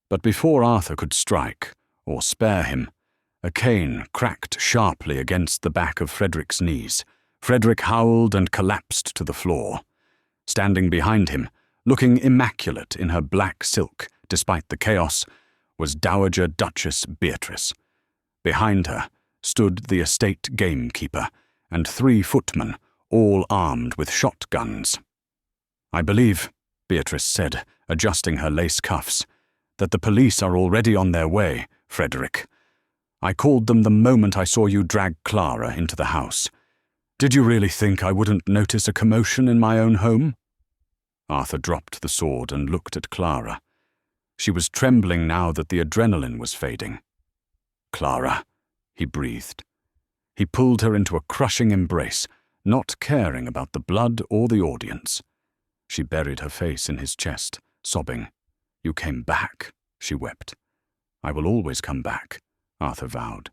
But before Arthur could strike, or spare him, a cane cracked sharply against the back of Frederick's knees. Frederick howled and collapsed to the floor. Standing behind him, looking immaculate in her black silk despite the chaos, was Dowager Duchess Beatrice. Behind her stood the estate gamekeeper and 3 footmen, all armed with shotguns. "I believe," Beatrice said, adjusting her lace cuffs, "that the police are already on their way, Frederick. I called them the moment I saw you drag Claraara into the house. Did you really think I wouldn't notice a commotion in my own home?" Arthur dropped the sword and looked at Claraara. She was trembling now that the adrenaline was fading. "Clara," he breathed. He pulled her into a crushing embrace, not caring about the blood or the audience. She buried her face in his chest, sobbing. "You came back," she wept. "I will always come back," Arthur vowed.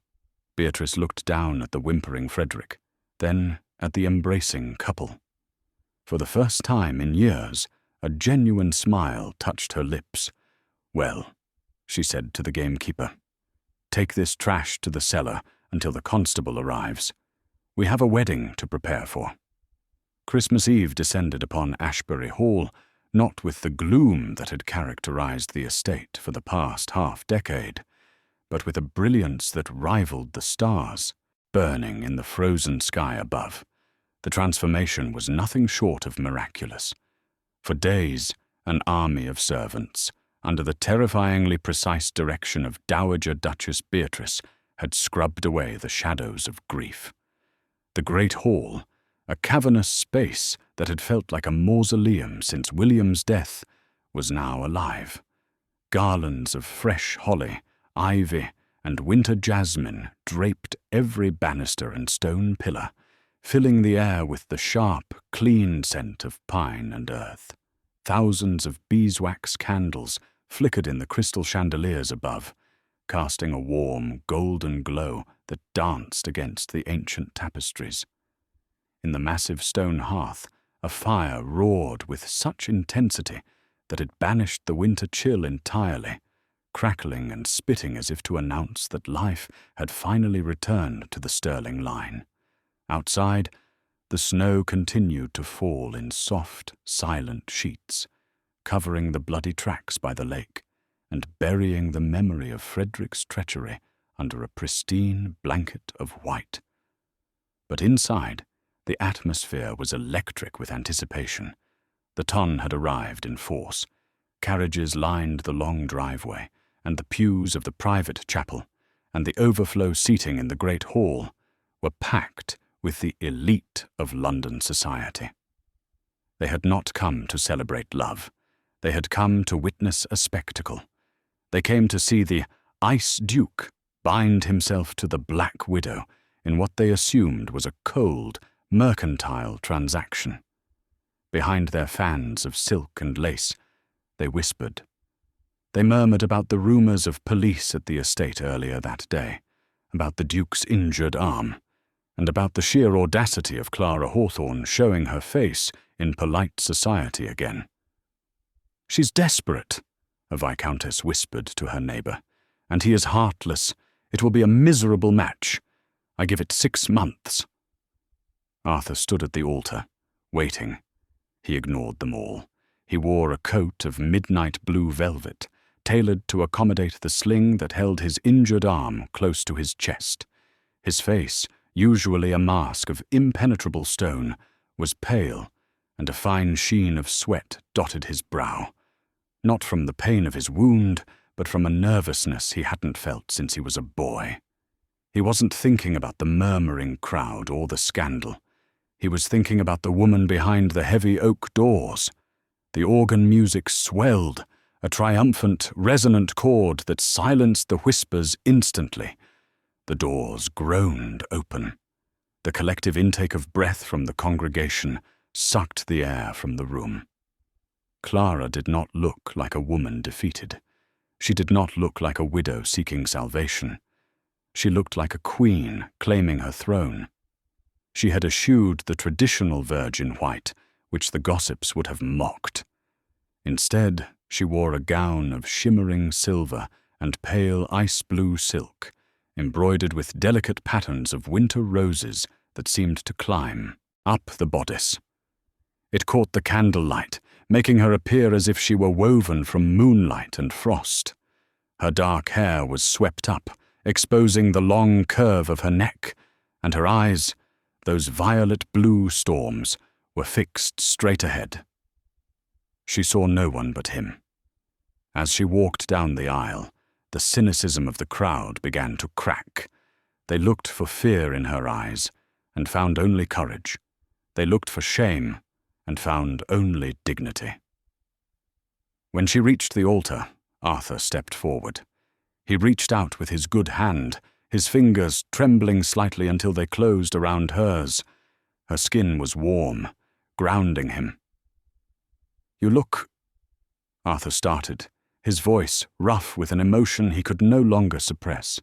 Beatrice looked down at the whimpering Frederick, then at the embracing couple. For the first time in years, a genuine smile touched her lips. "Well," she said to the gamekeeper, "take this trash to the cellar until the constable arrives. We have a wedding to prepare for." Christmas Eve descended upon Ashbury Hall, not with the gloom that had characterized the estate for the past half-decade, but with a brilliance that rivaled the stars, burning in the frozen sky above. The transformation was nothing short of miraculous. For days, an army of servants, under the terrifyingly precise direction of Dowager Duchess Beatrice, had scrubbed away the shadows of grief. The great hall, a cavernous space that had felt like a mausoleum since William's death, was now alive. Garlands of fresh holly, ivy, and winter jasmine draped every banister and stone pillar, filling the air with the sharp, clean scent of pine and earth. Thousands of beeswax candles flickered in the crystal chandeliers above, casting a warm, golden glow that danced against the ancient tapestries. In the massive stone hearth, a fire roared with such intensity that it banished the winter chill entirely, crackling and spitting as if to announce that life had finally returned to the Stirling line. Outside, the snow continued to fall in soft, silent sheets, covering the bloody tracks by the lake and burying the memory of Frederick's treachery under a pristine blanket of white. But inside, the atmosphere was electric with anticipation. The ton had arrived in force. Carriages lined the long driveway, and the pews of the private chapel and the overflow seating in the great hall were packed with the elite of London society. They had not come to celebrate love. They had come to witness a spectacle. They came to see the Ice Duke bind himself to the Black Widow in what they assumed was a cold, mercantile transaction. Behind their fans of silk and lace, they whispered. They murmured about the rumors of police at the estate earlier that day, about the Duke's injured arm, and about the sheer audacity of Clara Hawthorne showing her face in polite society again. "She's desperate," a viscountess whispered to her neighbor, "and he is heartless. It will be a miserable match. I give it 6 months." Arthur stood at the altar, waiting. He ignored them all. He wore a coat of midnight blue velvet, tailored to accommodate the sling that held his injured arm close to his chest. His face, usually a mask of impenetrable stone, was pale, and a fine sheen of sweat dotted his brow. Not from the pain of his wound, but from a nervousness he hadn't felt since he was a boy. He wasn't thinking about the murmuring crowd or the scandal. He was thinking about the woman behind the heavy oak doors. The organ music swelled, a triumphant, resonant chord that silenced the whispers instantly. The doors groaned open. The collective intake of breath from the congregation sucked the air from the room. Clara did not look like a woman defeated. She did not look like a widow seeking salvation. She looked like a queen claiming her throne. She had eschewed the traditional virgin white, which the gossips would have mocked. Instead, she wore a gown of shimmering silver and pale ice-blue silk, embroidered with delicate patterns of winter roses that seemed to climb up the bodice. It caught the candlelight, making her appear as if she were woven from moonlight and frost. Her dark hair was swept up, exposing the long curve of her neck, and her eyes, those violet-blue storms, were fixed straight ahead. She saw no one but him. As she walked down the aisle, the cynicism of the crowd began to crack. They looked for fear in her eyes, and found only courage. They looked for shame, and found only dignity. When she reached the altar, Arthur stepped forward. He reached out with his good hand, his fingers trembling slightly until they closed around hers. Her skin was warm, grounding him. "You look—" Arthur started, his voice rough with an emotion he could no longer suppress.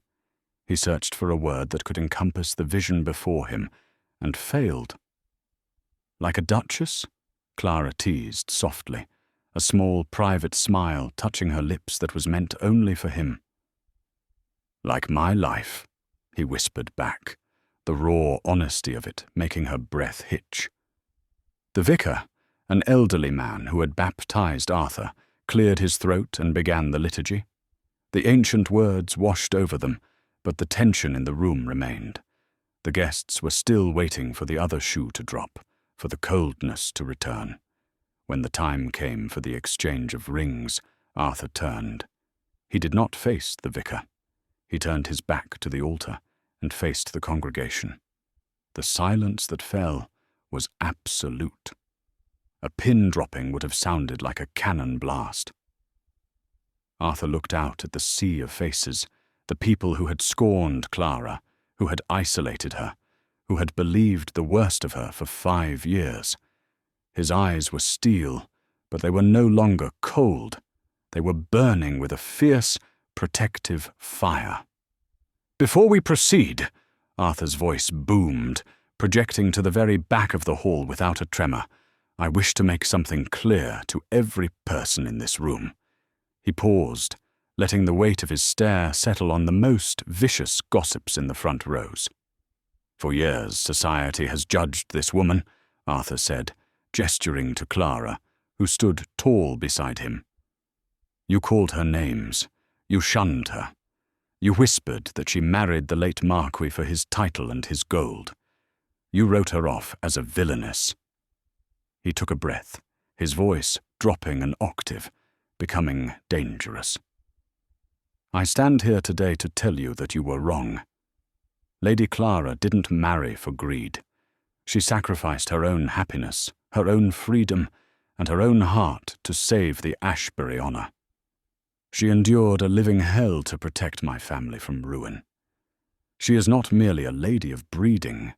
He searched for a word that could encompass the vision before him, and failed. "Like a duchess?" Clara teased softly, a small private smile touching her lips that was meant only for him. "Like my life," he whispered back, the raw honesty of it making her breath hitch. The vicar, an elderly man who had baptized Arthur, cleared his throat and began the liturgy. The ancient words washed over them, but the tension in the room remained. The guests were still waiting for the other shoe to drop, for the coldness to return. When the time came for the exchange of rings, Arthur turned. He did not face the vicar. He turned his back to the altar and faced the congregation. The silence that fell was absolute. A pin dropping would have sounded like a cannon blast. Arthur looked out at the sea of faces, the people who had scorned Clara, who had isolated her, who had believed the worst of her for 5 years. His eyes were steel, but they were no longer cold. They were burning with a fierce, protective fire. "Before we proceed," Arthur's voice boomed, projecting to the very back of the hall without a tremor, "I wish to make something clear to every person in this room." He paused, letting the weight of his stare settle on the most vicious gossips in the front rows. "For years, society has judged this woman," Arthur said, gesturing to Clara, who stood tall beside him. "You called her names. You shunned her. You whispered that she married the late Marquis for his title and his gold. You wrote her off as a villainess." He took a breath, his voice dropping an octave, becoming dangerous. "I stand here today to tell you that you were wrong. Lady Clara didn't marry for greed. She sacrificed her own happiness, her own freedom, and her own heart to save the Ashbury honour. She endured a living hell to protect my family from ruin. She is not merely a lady of breeding.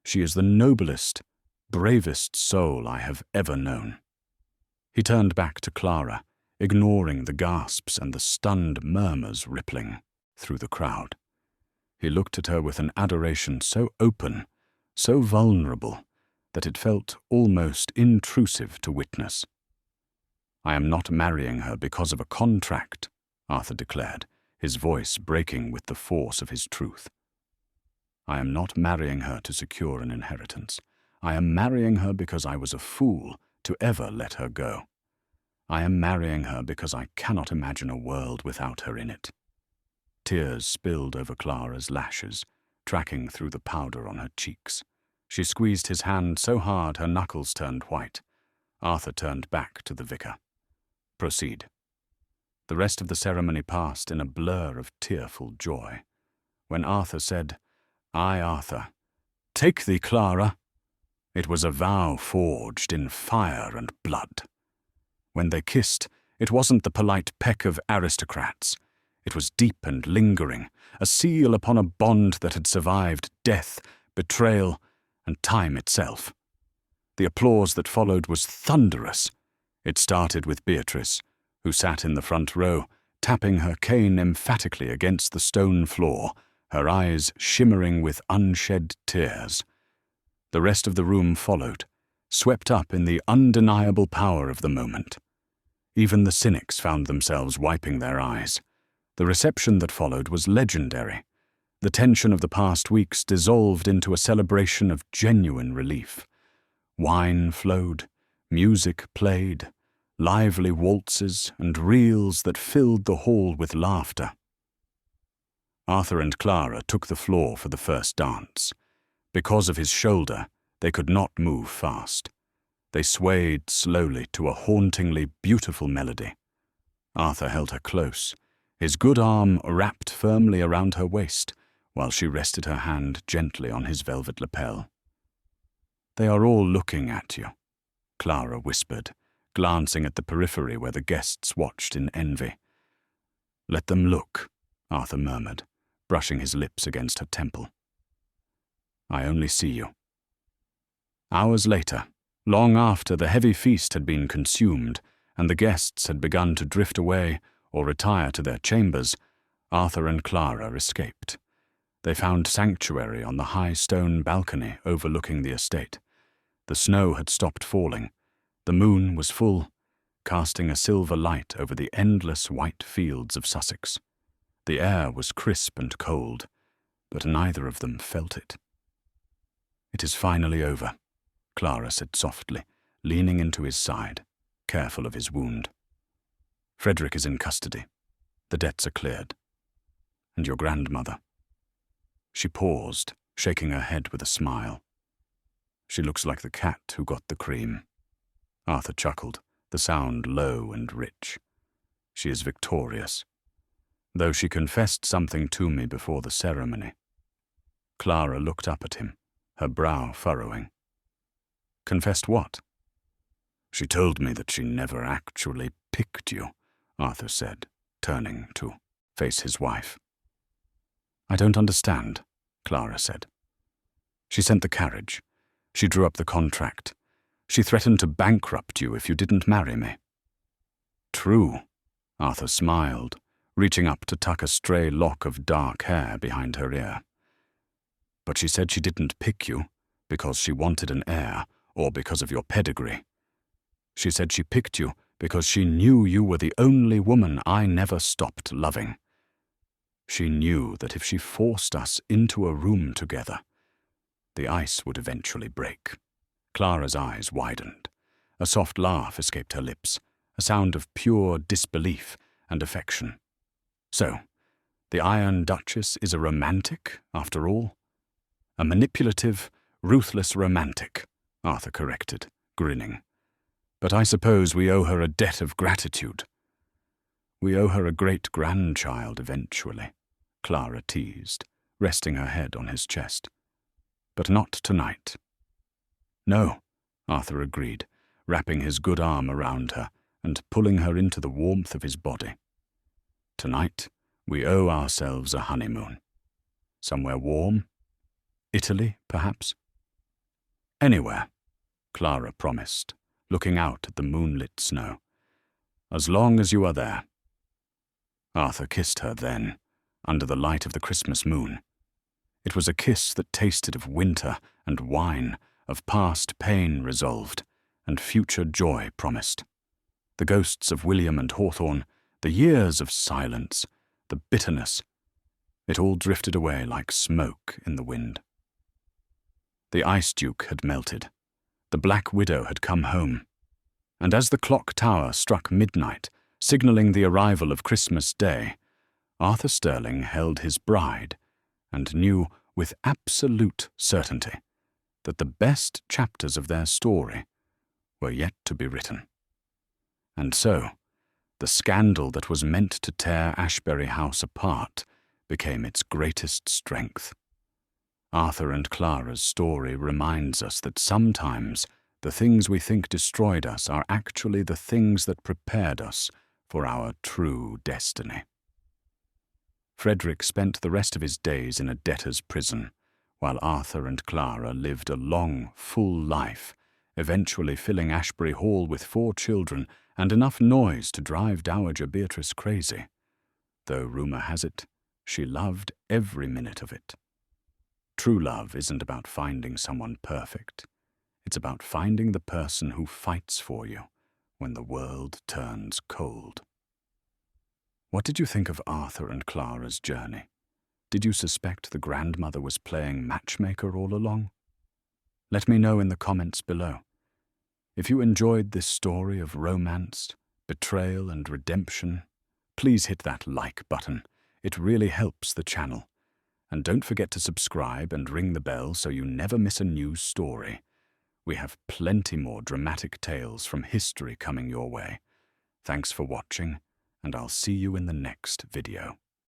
She is the noblest, bravest soul I have ever known." He turned back to Clara, ignoring the gasps and the stunned murmurs rippling through the crowd. He looked at her with an adoration so open, so vulnerable, that it felt almost intrusive to witness. "I am not marrying her because of a contract," Arthur declared, his voice breaking with the force of his truth. "I am not marrying her to secure an inheritance. I am marrying her because I was a fool to ever let her go. I am marrying her because I cannot imagine a world without her in it." Tears spilled over Clara's lashes, tracking through the powder on her cheeks. She squeezed his hand so hard her knuckles turned white. Arthur turned back to the vicar. "Proceed." The rest of the ceremony passed in a blur of tearful joy. When Arthur said, "I, Arthur, take thee, Clara," it was a vow forged in fire and blood. When they kissed, it wasn't the polite peck of aristocrats. It was deep and lingering, a seal upon a bond that had survived death, betrayal, and time itself. The applause that followed was thunderous. It started with Beatrice, who sat in the front row, tapping her cane emphatically against the stone floor, her eyes shimmering with unshed tears. The rest of the room followed, swept up in the undeniable power of the moment. Even the cynics found themselves wiping their eyes. The reception that followed was legendary. The tension of the past weeks dissolved into a celebration of genuine relief. Wine flowed, music played, lively waltzes and reels that filled the hall with laughter. Arthur and Clara took the floor for the first dance. Because of his shoulder, they could not move fast. They swayed slowly to a hauntingly beautiful melody. Arthur held her close, his good arm wrapped firmly around her waist, while she rested her hand gently on his velvet lapel. "They are all looking at you," Clara whispered, glancing at the periphery where the guests watched in envy. "Let them look," Arthur murmured, brushing his lips against her temple. "I only see you." Hours later, long after the heavy feast had been consumed and the guests had begun to drift away or retire to their chambers, Arthur and Clara escaped, They found sanctuary on the high stone balcony overlooking the estate. The snow had stopped falling. The moon was full, casting a silver light over the endless white fields of Sussex. The air was crisp and cold, but neither of them felt it. "It is finally over," Clara said softly, leaning into his side, careful of his wound. "Frederick is in custody. The debts are cleared. And your grandmother." She paused, shaking her head with a smile. "She looks like the cat who got the cream." Arthur chuckled, the sound low and rich. "She is victorious, though she confessed something to me before the ceremony." Clara looked up at him, her brow furrowing. "Confessed what?" "She told me that she never actually picked you," Arthur said, turning to face his wife. "I don't understand," Clara said. "She sent the carriage. She drew up the contract. She threatened to bankrupt you if you didn't marry me." "True," Arthur smiled, reaching up to tuck a stray lock of dark hair behind her ear. "But she said she didn't pick you because she wanted an heir or because of your pedigree. She said she picked you because she knew you were the only woman I never stopped loving. She knew that if she forced us into a room together, the ice would eventually break." Clara's eyes widened. A soft laugh escaped her lips, a sound of pure disbelief and affection. "So, the Iron Duchess is a romantic, after all?" "A manipulative, ruthless romantic," Arthur corrected, grinning. "But I suppose we owe her a debt of gratitude." "We owe her a great-grandchild eventually," Clara teased, resting her head on his chest. "But not tonight." "No," Arthur agreed, wrapping his good arm around her and pulling her into the warmth of his body. "Tonight, we owe ourselves a honeymoon. Somewhere warm? Italy, perhaps?" "Anywhere," Clara promised, looking out at the moonlit snow. "As long as you are there." Arthur kissed her then, under the light of the Christmas moon. It was a kiss that tasted of winter and wine, of past pain resolved, and future joy promised. The ghosts of William and Hawthorne, the years of silence, the bitterness, it all drifted away like smoke in the wind. The Ice Duke had melted. The Black Widow had come home. And as the clock tower struck midnight, signaling the arrival of Christmas Day, Arthur Sterling held his bride and knew with absolute certainty that the best chapters of their story were yet to be written. And so, the scandal that was meant to tear Ashbury House apart became its greatest strength. Arthur and Clara's story reminds us that sometimes the things we think destroyed us are actually the things that prepared us for our true destiny. Frederick spent the rest of his days in a debtor's prison, while Arthur and Clara lived a long, full life, eventually filling Ashbury Hall with 4 children and enough noise to drive Dowager Beatrice crazy, though rumour has it she loved every minute of it. True love isn't about finding someone perfect. It's about finding the person who fights for you when the world turns cold. What did you think of Arthur and Clara's journey? Did you suspect the grandmother was playing matchmaker all along? Let me know in the comments below. If you enjoyed this story of romance, betrayal, and redemption, please hit that like button. It really helps the channel. And don't forget to subscribe and ring the bell so you never miss a new story. We have plenty more dramatic tales from history coming your way. Thanks for watching, and I'll see you in the next video.